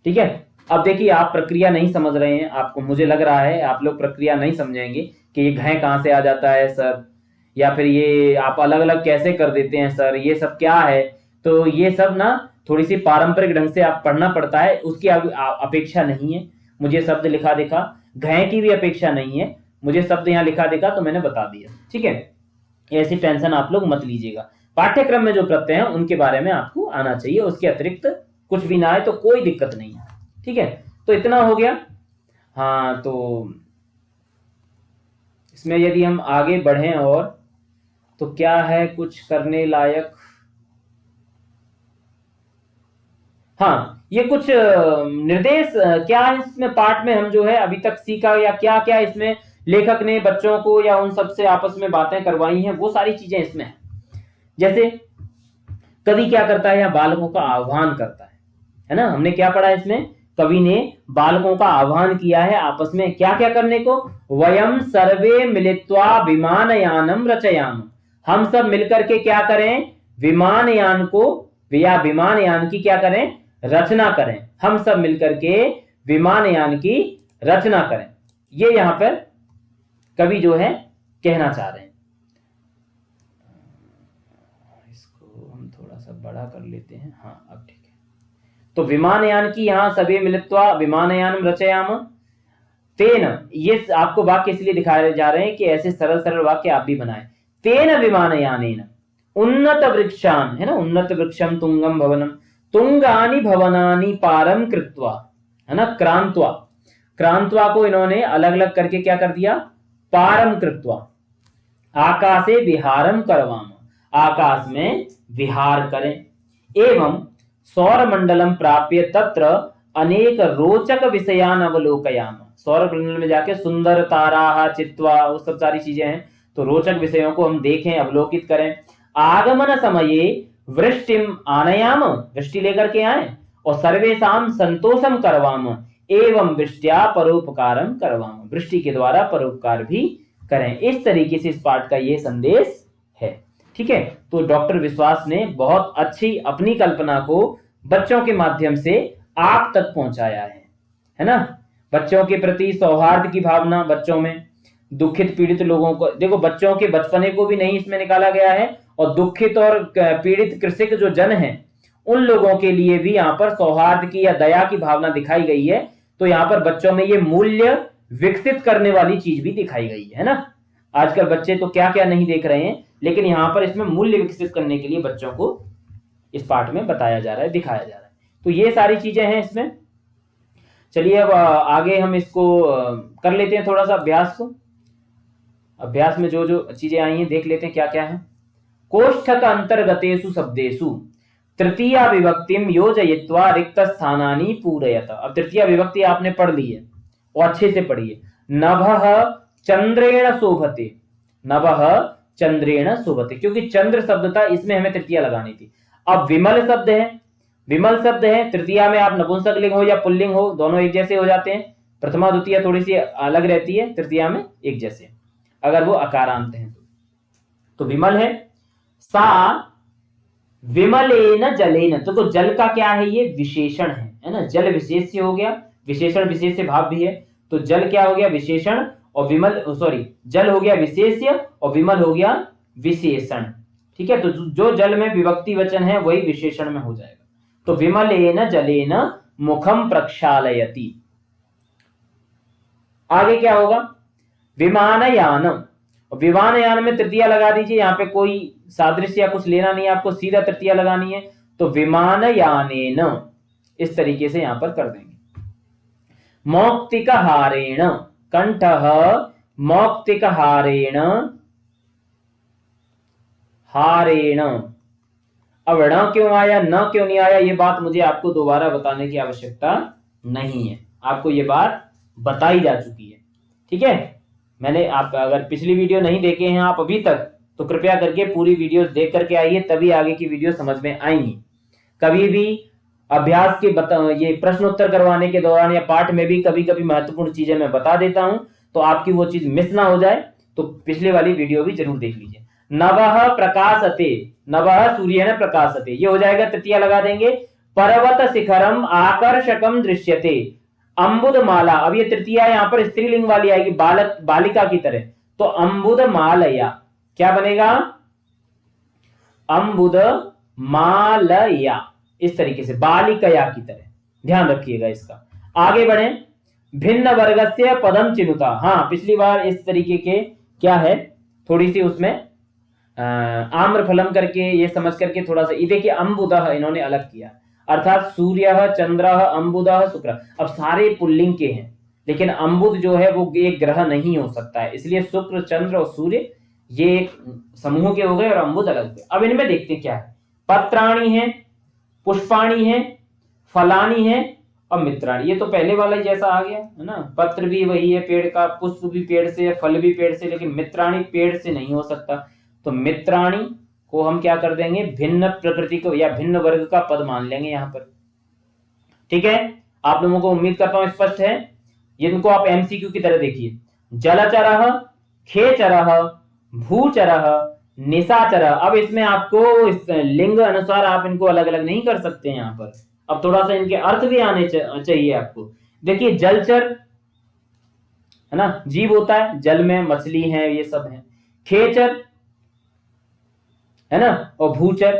ठीक है। अब देखिए आप प्रक्रिया नहीं समझ रहे हैं, आपको, मुझे लग रहा है आप लोग प्रक्रिया नहीं समझेंगे कि ये घय कहां से आ जाता है सर, या फिर ये आप अलग अलग कैसे कर देते हैं सर, ये सब क्या है। तो ये सब ना थोड़ी सी पारंपरिक ढंग से आप पढ़ना पड़ता है, उसकी अपेक्षा नहीं है, मुझे शब्द लिखा देखा, घय की भी अपेक्षा नहीं है, मुझे शब्द यहाँ लिखा देखा तो मैंने बता दिया, ठीक है। ऐसी टेंशन आप लोग मत लीजिएगा, पाठ्यक्रम में जो प्रत्यय हैं उनके बारे में आपको आना चाहिए, उसके अतिरिक्त कुछ भी ना आए तो कोई दिक्कत नहीं है, ठीक है। तो इतना हो गया। हाँ, तो इसमें यदि हम आगे बढ़ें और तो क्या है कुछ करने लायक, हाँ ये कुछ निर्देश क्या है इसमें पाठ में हम जो है अभी तक सीखा, या क्या क्या इसमें लेखक ने बच्चों को या उन सबसे आपस में बातें करवाई हैं, वो सारी चीजें इसमें हैं। जैसे कवि क्या करता है, या बालकों का आह्वान करता है ना, हमने क्या पढ़ा इसमें, कवि ने बालकों का आह्वान किया है आपस में क्या क्या करने को। वयम सर्वे मिलित्वा विमानयानम रचयाम, हम सब मिलकर के क्या करें, विमानयान को या विमानयान की क्या करें, रचना करें। हम सब मिलकर के विमानयान की रचना करें, ये यहां पर कवि जो है कहना चाह रहे हैं। इसको हम थोड़ा सा बड़ा कर लेते हैं, हाँ अब ठीक है। तो विमानयान की यहां सभी मिलित्वा विमानयान रचयाम तेन, ये आपको वाक्य इसलिए दिखाए जा रहे हैं कि ऐसे सरल सरल वाक्य आप भी बनाएं। तेन विमानयानेन उन्नत वृक्षान, है ना, उन्नत वृक्षम तुंगम भवनम, तुंगानी भवनानी पारम कृत्वा, है ना, क्रांत्वा, क्रांत्वा को इन्होंने अलग अलग करके क्या कर दिया, पारम कृत्वा, आकाशे विहारम करवाम, आकाश में विहार करें। एवं सौर मंडलम प्राप्य तत्र अनेक रोचक विषयान अवलोकयाम, सौर मंडल में जाके सुंदर तारा चित्वा वो सब सारी चीजें हैं, तो रोचक विषयों को हम देखें, अवलोकित करें। आगमन समये वृष्टिम आनयाम, वृष्टि लेकर के आए, और सर्वेशाम संतोषम करवाम, एवं वृष्टिया परोपकारम करवाम, वृष्टि के द्वारा परोपकार भी करें। इस तरीके से इस पाठ का ये संदेश है। ठीक है, तो डॉक्टर विश्वास ने बहुत अच्छी अपनी कल्पना को बच्चों के माध्यम से आप तक पहुंचाया है ना। बच्चों के प्रति सौहार्द की भावना, बच्चों में दुखित पीड़ित लोगों को, देखो बच्चों के बचपने को भी नहीं इसमें निकाला गया है, और दुखित और पीड़ित कृषक जो जन हैं उन लोगों के लिए भी यहाँ पर सौहार्द की या दया की भावना दिखाई गई है। तो यहाँ पर बच्चों में ये मूल्य विकसित करने वाली चीज भी दिखाई गई है ना। आजकल बच्चे तो क्या क्या नहीं देख रहे हैं, लेकिन यहाँ पर इसमें मूल्य विकसित करने के लिए बच्चों को इस पाठ में बताया जा रहा है, दिखाया जा रहा है। तो ये सारी चीजें हैं इसमें। चलिए अब आगे हम इसको कर लेते हैं थोड़ा सा अभ्यास को। अभ्यास में जो जो चीजें आई हैं देख लेते हैं क्या क्या है। कोष्ठक अंतर्गतेषु शब्देषु तृतीया विभक्तिम योजयित्वा रिक्त स्थानानि पूरयत। अब तृतीया विभक्ति आपने पढ़ ली है और अच्छे से पढ़िए। नभः चंद्रेण शोभते, नभः चंद्रेण शोभते, क्योंकि चंद्र शब्द था, इसमें हमें तृतीया लगानी थी। अब विमल शब्द है, विमल शब्द है, तृतीया में आप नपुंसक लिंग हो या पुल्लिंग हो दोनों एक जैसे हो जाते हैं। प्रथमा द्वितीया थोड़ी सी अलग रहती है, तृतीया में एक जैसे अगर वो अकारांत हैं तो विमल है। सा विमलेन जलेन, तो जल का क्या है, ये विशेषण है ना, जल विशेष से हो गया, विशेषण विशेष से भाव भी है, तो जल क्या हो गया विशेषण, और विमल जल हो गया विशेष्य और विमल हो गया विशेषण। ठीक है, तो जो जल में विभक्ति वचन है वही विशेषण में हो जाएगा। तो विमलेन जलेन मुखम प्रक्षालयति। आगे क्या होगा, विमानयानम, विमानयान में तृतीया लगा दीजिए, यहाँ पे कोई सादृश्य या कुछ लेना नहीं है आपको, सीधा तृतीया लगानी है। तो विमानयानेन इस तरीके से यहां पर कर देंगे। मौक्तिकहारेण, कंठः मौक्तिकहारेण, हारेण। अब ण क्यों आया, न क्यों नहीं आया, ये बात मुझे आपको दोबारा बताने की आवश्यकता नहीं है, आपको ये बात बताई जा चुकी है। ठीक है, मैंने आप अगर पिछली वीडियो नहीं देखे हैं आप अभी तक, तो कृपया करके पूरी वीडियोस देख करके आइए, तभी आगे की वीडियो समझ में आएंगी। कभी भी अभ्यास के ये प्रश्न उत्तर करवाने के दौरान या पाठ में भी कभी कभी महत्वपूर्ण चीजें मैं बता देता हूं, तो आपकी वो चीज मिस ना हो जाए, तो पिछले वाली वीडियो भी जरूर देख लीजिए। नवः प्रकाशते, नवः सूर्येण प्रकाशते, ये हो जाएगा, तृतीया लगा देंगे। पर्वत शिखरम आकर्षकम दृश्यते, अम्बुदमाला, अब ये तृतीया यहाँ पर स्त्रीलिंग वाली आएगी, बालक बालिका की तरह, तो अम्बुदमालया क्या बनेगा, अम्बुदमालया, इस तरीके से बालिकया की तरह, ध्यान रखिएगा इसका। आगे बढ़े, भिन्न वर्गस्य पदम चिनुता, हाँ पिछली बार इस तरीके के क्या है, थोड़ी सी उसमें आम्रफलम करके ये समझ करके थोड़ा सा, ये देखिए अम्बुदः इन्होंने अलग किया, अर्थात सूर्य चंद्र अम्बुदः शुक्र। अब सारे पुल्लिंग के हैं, लेकिन अम्बुद जो है वो एक ग्रह नहीं हो सकता है, इसलिए शुक्र चंद्र और सूर्य ये एक समूह के हो गए और अम्बुद अलग हुए। अब इनमें देखते हैं क्या है, पत्राणी है, पुष्पाणी है, फलानी है और मित्राणी, ये तो पहले वाला ही जैसा आ गया है ना, पत्र भी वही है पेड़ का, पुष्प भी पेड़ से, फल भी पेड़ से, लेकिन मित्राणी पेड़ से नहीं हो सकता। तो मित्राणी को हम क्या कर देंगे, भिन्न प्रकृति को या भिन्न वर्ग का पद मान लेंगे यहां पर। ठीक है, आप लोगों को उम्मीद करता हूं स्पष्ट है। इनको आप एमसीक्यू की तरह देखिए। जलचरः, खेचरः, भूचरः, निशाचरः। अब इसमें आपको इस लिंग अनुसार आप इनको अलग अलग नहीं कर सकते हैं यहाँ पर। अब थोड़ा सा इनके अर्थ भी आने चाहिए आपको। देखिए जलचर है ना, जीव होता है, जल में मछली है, ये सब है। खेचर है ना, और भूचर,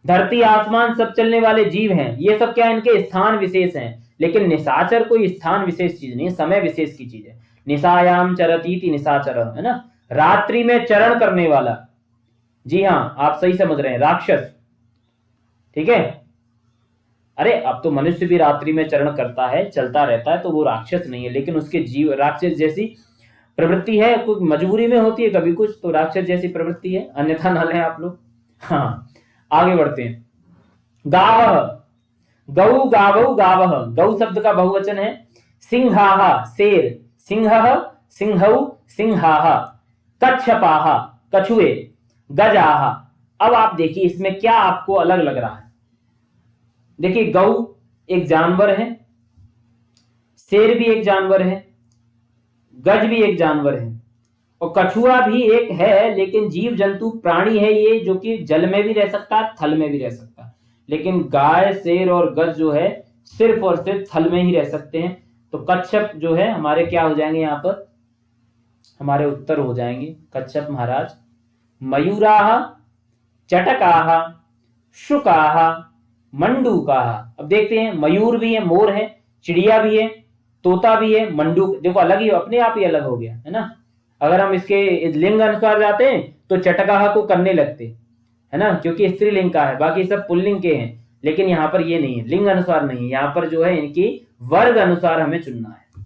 धरती आसमान सब चलने वाले जीव हैं, ये सब क्या इनके स्थान विशेष हैं। लेकिन निशाचर कोई स्थान विशेष चीज नहीं, समय विशेष की चीज है। निशायाम चरतीति निशाचर, है ना, रात्रि में चरण करने वाला। जी हाँ, आप सही समझ रहे हैं, राक्षस। ठीक है, अरे अब तो मनुष्य भी रात्रि में चरण करता है, चलता रहता है, तो वो राक्षस नहीं है। लेकिन उसके जीव राक्षस जैसी प्रवृत्ति है, कुछ मजबूरी में होती है कभी कुछ, तो राक्षस जैसी प्रवृत्ति है, अन्यथा ना लें आप लोग। हाँ, आगे बढ़ते हैं। गावः, गौ गावौ गावः, गौ शब्द का बहुवचन है। सिंहाः, शेर, सिंहः, सिंहौ, सिंहाः। कच्छपाः, कछुए। गजाः। अब आप देखिए इसमें क्या आपको अलग लग रहा है। देखिए गौ एक जानवर है, शेर भी एक जानवर है, गज भी एक जानवर है, और कछुआ भी एक है। लेकिन जीव जंतु प्राणी है ये, जो कि जल में भी रह सकता है, थल में भी रह सकता है। लेकिन गाय, शेर और गज जो है सिर्फ और सिर्फ थल में ही रह सकते हैं। तो कच्छप जो है हमारे क्या हो जाएंगे, यहाँ पर हमारे उत्तर हो जाएंगे कच्छप महाराज। मयूराः, चटकाः, शुकाः, मंडूकाः। अब देखते हैं, मयूर भी है, मोर है, चिड़िया भी है, तोता भी है, मंडूक। देखो अलग ही, अपने आप ही अलग हो गया है ना। अगर हम इसके लिंग अनुसार जाते हैं तो चटकाह को करने लगते है ना, क्योंकि स्त्रीलिंग का है, बाकी सब पुल्लिंग के हैं। लेकिन यहाँ पर ये नहीं है, लिंग अनुसार नहीं है, यहाँ पर जो है इनकी वर्ग अनुसार हमें चुनना है।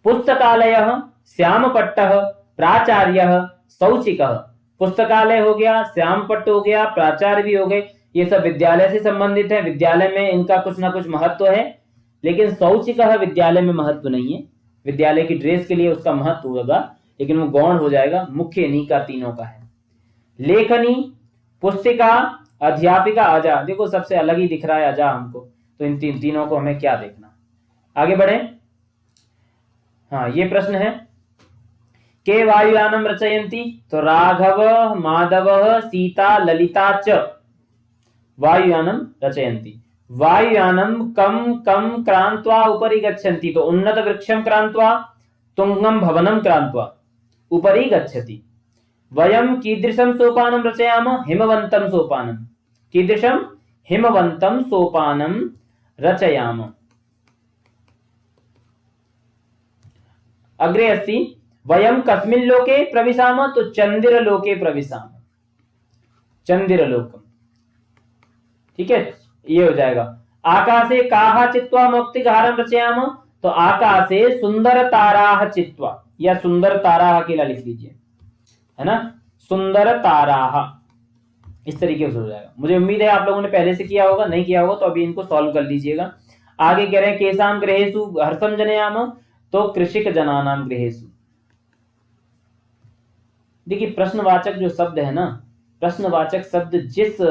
पुस्तकालयः, श्यामपट्टः, प्राचार्यः, शौचिकः। पुस्तकालय हो गया, श्यामपट्ट हो गया, प्राचार्य भी हो गए, ये सब विद्यालय से संबंधित है। विद्यालय में इनका कुछ ना कुछ महत्व है। लेकिन शौचिकः विद्यालय में महत्व नहीं है, विद्यालय की ड्रेस के लिए उसका महत्व होगा, लेकिन वो गौण हो जाएगा। मुख्य इन्हीं का तीनों का है। लेखनी, पुस्तिका, अध्यापिका, अजा। देखो सबसे अलग ही दिख रहा है अजा हमको, तो इन तीनों को हमें क्या देखना। आगे बढ़े। हाँ, ये प्रश्न है, के वायुयानम रचयन्ति, तो राघव, माधव, सीता, ललिता च वायुयानम रचयन्ति। वायुयानम कम कम क्रांत्वा उपरि गच्छन्ति, तो उन्नत वृक्षम क्रांत्वा, तुंगम भवनम क्रांत्वा उपरि गच्छति। वयम कीदृशम सोपानम रचयामः, हिमवंतम सोपानम। कीदृशम, हिमवंतम सोपानम रचयामः। अग्रे अस्ति, वयम कस्मिन् लोके प्रविशामः, तो चंदिरलोके प्रविशामः, चंदिरलोकम। ठीक है, ये हो जाएगा। आकाशे काः चित्वा मौक्तिकहारं रचयामः, तो आकाशे सुंदर ताराः चित्वा, या सुंदर ताराः के लिए लिख लीजिए, है ना, सुंदर ताराः। इस तरीके से हो जाएगा। मुझे उम्मीद है आप लोगों ने पहले से किया होगा, नहीं किया होगा तो अभी इनको सॉल्व कर लीजिएगा। आगे कह रहे हैं, केसाम गृहेषु हर्षम जनयामः, तो कृषिक जनानाम गृहेषु। देखिए प्रश्नवाचक जो शब्द है ना, प्रश्नवाचक शब्द जिस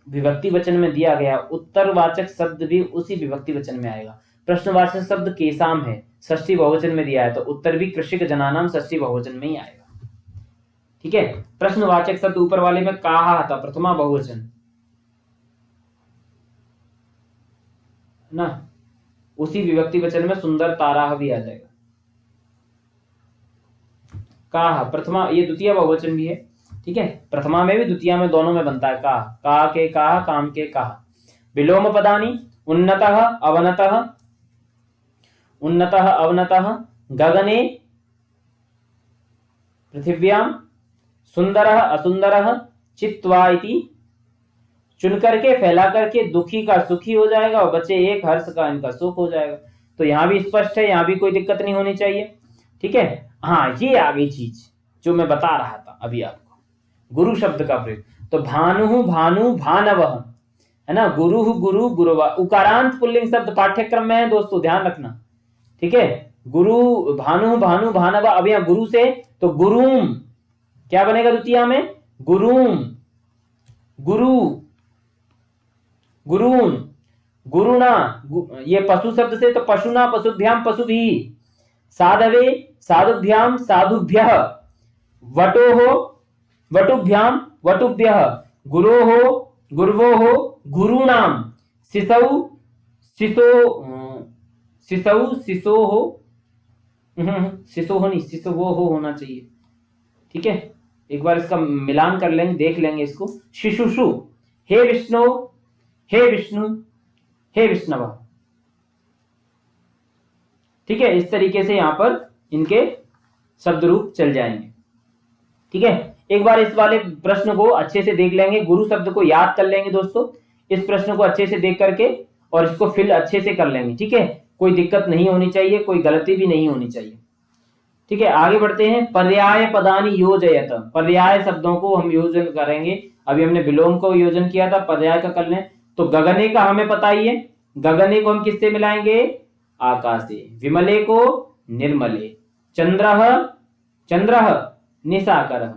विभक्ति वचन में दिया गया, उत्तरवाचक शब्द भी उसी विभक्ति वचन में आएगा। प्रश्नवाचक शब्द केसाम है, षष्ठी बहुवचन में दिया है, तो उत्तर भी कृषिक जनानाम षष्ठी बहुवचन में ही आएगा। ठीक है, प्रश्नवाचक शब्द ऊपर वाले में काहा था, प्रथमा बहुवचन ना, उसी विभक्ति वचन में सुंदर ताराह भी आ जाएगा। काहा प्रथमा, ये द्वितीय बहुवचन भी है। ठीक है, प्रथमा में भी द्वितीय में दोनों में बनता है काह, का के काह, काम के काह। विलोम पदानि, उन्नतः अवनतः, उन्नतः अवनतः, गगने पृथिव्यां, सुंदरः असुंदरः, चित्वा इति। चुन करके, फैला करके, दुखी का सुखी हो जाएगा और बचे एक, हर्ष का इनका सुख हो जाएगा। तो यहां भी स्पष्ट है, यहां भी कोई दिक्कत नहीं होनी चाहिए। ठीक है, हाँ ये आ गई चीज जो मैं बता रहा था अभी आपको, गुरु शब्द का प्रयोग। तो भानु भानु भानवः, है ना, गुरु गुरु गुरुवा, उकारांत पुल्लिंग शब्द पाठ्यक्रम में है दोस्तों, ध्यान रखना। ठीक है, गुरु भानु भानु भानव। अब यहां गुरु से, तो गुरुम क्या बनेगा द्वितीय में, गुरुम, गुरु, गुरून, गुरुणा, ये पशु शब्द से तो पशुना, पशुभ्याम, पशुभिः, साधवे, साधुभ्याम, साधुभ्यः, वटोः, वटुभ्याम, वटुभ्यः, गुरोः, गुरवोः, गुरूणाम, शिशौ, शिशो, शिशौ, शिशोः, शिशोः नहीं, शिशवोः होना चाहिए। ठीक है, एक बार इसका मिलान कर लेंगे, देख लेंगे इसको। शिशुषु, हे विष्णु, हे विष्णु, हे विष्णव। ठीक है, इस तरीके से यहां पर इनके शब्द रूप चल जाएंगे। ठीक है, एक बार इस वाले प्रश्न को अच्छे से देख लेंगे, गुरु शब्द को याद कर लेंगे दोस्तों, इस प्रश्न को अच्छे से देख करके और इसको फिल अच्छे से कर लेंगे। ठीक है, कोई दिक्कत नहीं होनी चाहिए, कोई गलती भी नहीं होनी चाहिए। ठीक है, आगे बढ़ते हैं। पर्याय पदानि योजयत, पर्याय शब्दों को हम योजन करेंगे। अभी हमने विलोम को योजन किया था, पर्याय का कर लें। तो गगने का हमें पता ही है, गगने को हम किससे मिलाएंगे? आकाशे। विमले को निर्मले, चंद्रः, चंद्रः निशाकरः,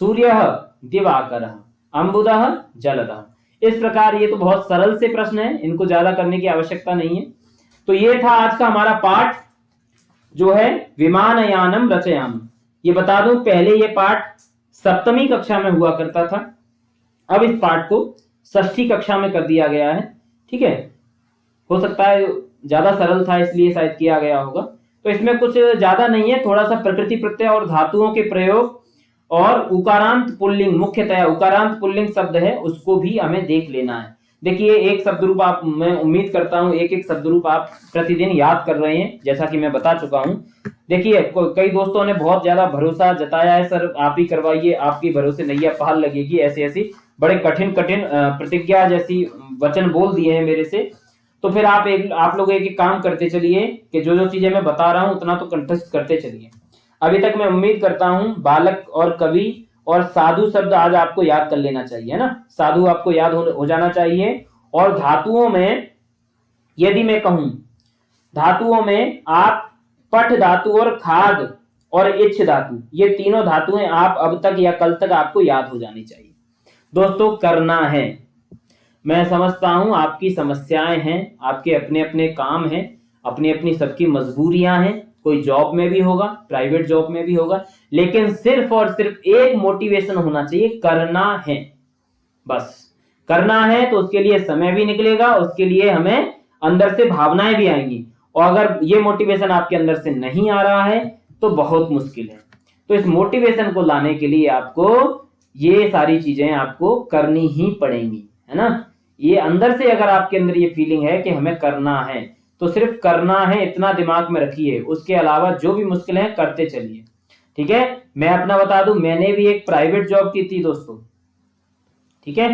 सूर्यः दिवाकरः, अम्बुदः जलदः। इस प्रकार ये तो बहुत सरल से प्रश्न है, इनको ज्यादा करने की आवश्यकता नहीं है। तो ये था आज का हमारा पाठ जो है विमानयानम रचयाम। ये बता दूं, पहले ये पाठ 7वीं कक्षा में हुआ करता था, अब इस पाठ को 6ठी कक्षा में कर दिया गया है। ठीक है, हो सकता है ज्यादा सरल था इसलिए शायद किया गया होगा। तो इसमें कुछ ज्यादा नहीं है, थोड़ा सा प्रकृति प्रत्यय और धातुओं के प्रयोग और उकारांत पुल्लिंग, मुख्यतया उकारांत पुल्लिंग शब्द है उसको भी हमें देख लेना है। देखिए, एक शब्द रूप आप, मैं उम्मीद करता हूं एक एक शब्द रूप आप प्रतिदिन याद कर रहे हैं, जैसा कि मैं बता चुका हूं। देखिए, कई दोस्तों ने बहुत ज्यादा भरोसा जताया है, सर आप ही करवाइए, आपके भरोसे नैया पार लगेगी, ऐसी ऐसी बड़े कठिन कठिन प्रतिज्ञा जैसी वचन बोल दिए हैं मेरे से। तो फिर आप लोग एक काम करते चलिए कि जो जो चीजें मैं बता रहा हूं उतना तो कंठस्थ करते चलिए। अभी तक मैं उम्मीद करता हूं बालक और कवि और साधु शब्द आज आपको याद कर लेना चाहिए, है ना। साधु आपको याद हो जाना चाहिए। और धातुओं में यदि मैं कहूं, धातुओं में आप पठ धातु और खाद और इच्छ धातु, ये तीनों धातुएं आप अब तक या कल तक आपको याद हो जानी चाहिए। दोस्तों, करना है, मैं समझता हूं आपकी समस्याएं हैं, आपके अपने अपने काम हैं, अपनी अपनी सबकी मजबूरियां हैं, कोई जॉब में भी होगा, प्राइवेट जॉब में भी होगा, लेकिन सिर्फ और सिर्फ एक मोटिवेशन होना चाहिए, करना है। बस करना है, तो उसके लिए समय भी निकलेगा, उसके लिए हमें अंदर से भावनाएं भी आएंगी। और अगर ये मोटिवेशन आपके अंदर से नहीं आ रहा है तो बहुत मुश्किल है। तो इस मोटिवेशन को लाने के लिए आपको ये सारी चीजें आपको करनी ही पड़ेंगी, है ना। ये अंदर से अगर आपके अंदर ये फीलिंग है कि हमें करना है, तो सिर्फ करना है, इतना दिमाग में रखिए। उसके अलावा जो भी मुश्किल है करते चलिए। ठीक है, मैं अपना बता दूं, मैंने भी एक प्राइवेट जॉब की थी दोस्तों। ठीक है,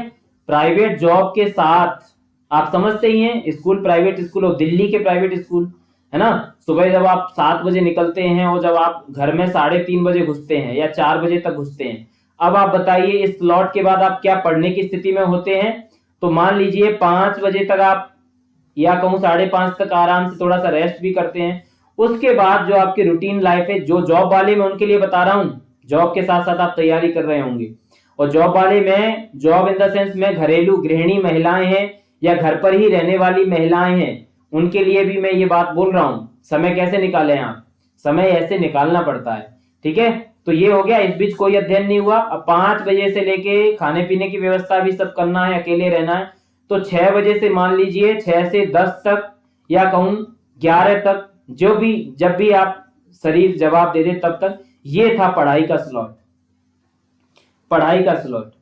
प्राइवेट जॉब के साथ आप समझते ही हैं, स्कूल प्राइवेट स्कूल और दिल्ली के प्राइवेट स्कूल, है ना। सुबह जब आप 7 बजे निकलते हैं और जब आप घर में 3:30 बजे घुसते हैं या 4 बजे तक घुसते हैं। अब आप बताइए, इस स्लॉट के बाद आप क्या पढ़ने की स्थिति में होते हैं? तो मान लीजिए 5 बजे तक आप, या कहूं 5:30 तक आराम से थोड़ा सा रेस्ट भी करते हैं। उसके बाद जो आपकी रूटीन लाइफ है, जो जॉब वाले मैं उनके लिए बता रहा हूं, जॉब के साथ साथ आप तैयारी कर रहे होंगे। और जॉब वाले में, जॉब इन द सेंस में घरेलू गृहिणी महिलाएं हैं या घर पर ही रहने वाली महिलाएं हैं, उनके लिए भी मैं ये बात बोल रहा हूं। समय कैसे निकालें आप? समय ऐसे निकालना पड़ता है। ठीक है, तो ये हो गया। इस बीच कोई अध्ययन नहीं हुआ। अब 5 बजे से लेके खाने पीने की व्यवस्था भी सब करना है, अकेले रहना है। तो 6 बजे से मान लीजिए 6 से 10 तक या कहूं 11 तक, जो भी जब भी आप शरीर जवाब दे दे तब तक, ये था पढ़ाई का स्लॉट। पढ़ाई का स्लॉट।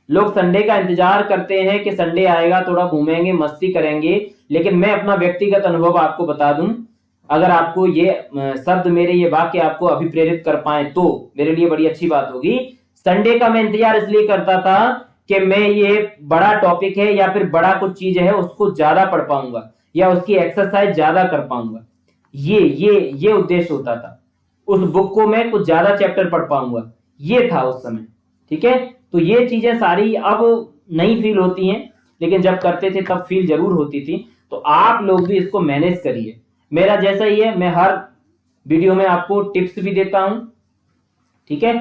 लोग संडे का इंतजार करते हैं कि संडे आएगा, थोड़ा घूमेंगे, मस्ती करेंगे। लेकिन मैं अपना व्यक्तिगत अनुभव आपको बता दूं, अगर आपको ये शब्द, मेरे ये वाक्य आपको अभिप्रेरित कर पाए तो मेरे लिए बड़ी अच्छी बात होगी। संडे का मैं इंतजार इसलिए करता था कि मैं ये बड़ा टॉपिक है या फिर बड़ा कुछ चीज है उसको ज्यादा पढ़ पाऊंगा या उसकी एक्सरसाइज ज्यादा कर पाऊंगा। ये उद्देश्य होता था। उस बुक को मैं कुछ ज्यादा चैप्टर पढ़ पाऊंगा, ये था उस समय। ठीक है, तो ये चीजें सारी अब नहीं फील होती हैं, लेकिन जब करते थे तब फील जरूर होती थी। तो आप लोग भी इसको मैनेज करिए। मेरा जैसा ही है, मैं हर वीडियो में आपको टिप्स भी देता हूं। ठीक है,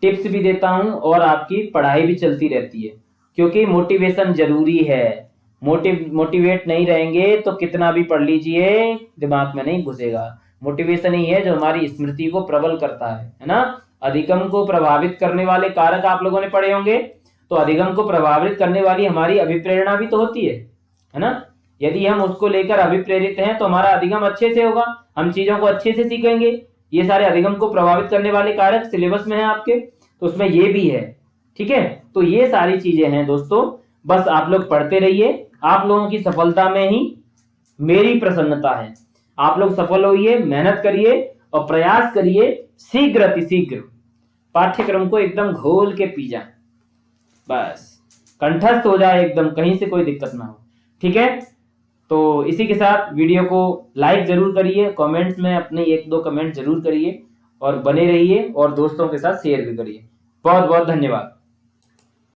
टिप्स भी देता हूं और आपकी पढ़ाई भी चलती रहती है, क्योंकि मोटिवेशन जरूरी है। मोटिवेट नहीं रहेंगे तो कितना भी पढ़ लीजिए दिमाग में नहीं घुसेगा। मोटिवेशन ही है जो हमारी स्मृति को प्रबल करता है ना। अधिगम को प्रभावित करने वाले कारक आप लोगों ने पढ़े होंगे, तो अधिगम को प्रभावित करने वाली हमारी अभिप्रेरणा भी तो होती है ना। यदि हम उसको लेकर अभिप्रेरित हैं तो हमारा अधिगम अच्छे से होगा, हम चीजों को अच्छे से सीखेंगे। ये सारे अधिगम को प्रभावित करने वाले कारक सिलेबस में है आपके, तो उसमें ये भी है, ठीक है। तो ये सारी चीजें हैं दोस्तों, बस आप लोग पढ़ते रहिए। आप लोगों की सफलता में ही मेरी प्रसन्नता है। आप लोग सफल होइए, मेहनत करिए और प्रयास करिए शीघ्र अतिशीघ्र पाठ्यक्रम को एकदम घोल के पी जाए, बस कंठस्थ हो जाए एकदम, कहीं से कोई दिक्कत ना हो, ठीक है। तो इसी के साथ वीडियो को लाइक जरूर करिए, कमेंट्स में अपने 1-2 कमेंट जरूर करिए और बने रहिए और दोस्तों के साथ शेयर भी करिए। बहुत बहुत धन्यवाद।